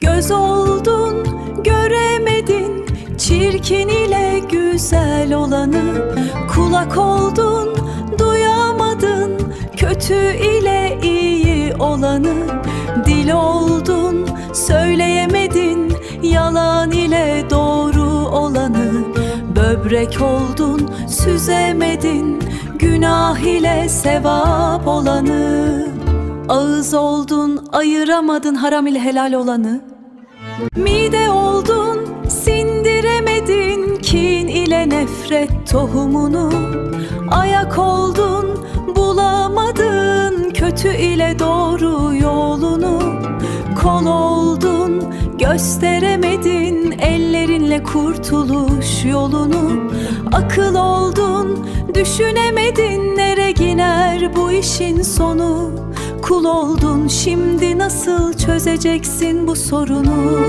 Göz oldun, göremedin çirkin ile güzel olanı. Kulak oldun, duyamadın kötü ile iyi olanı. Dil oldun, söyleyemedin yalan ile doğru olanı. Böbrek oldun, süzemedin günah ile sevap olanı. Ağız oldun, ayıramadın haram ile helal olanı. Mide oldun, sindiremedin kin ile nefret tohumunu. Ayak oldun, bulamadın kötü ile doğru yolunu. Kol oldun, gösteremedin ellerinle kurtuluş yolunu. Akıl oldun, düşünemedin nereye gider bu işin sonu. Kul oldun, şimdi nasıl çözeceksin bu sorunu?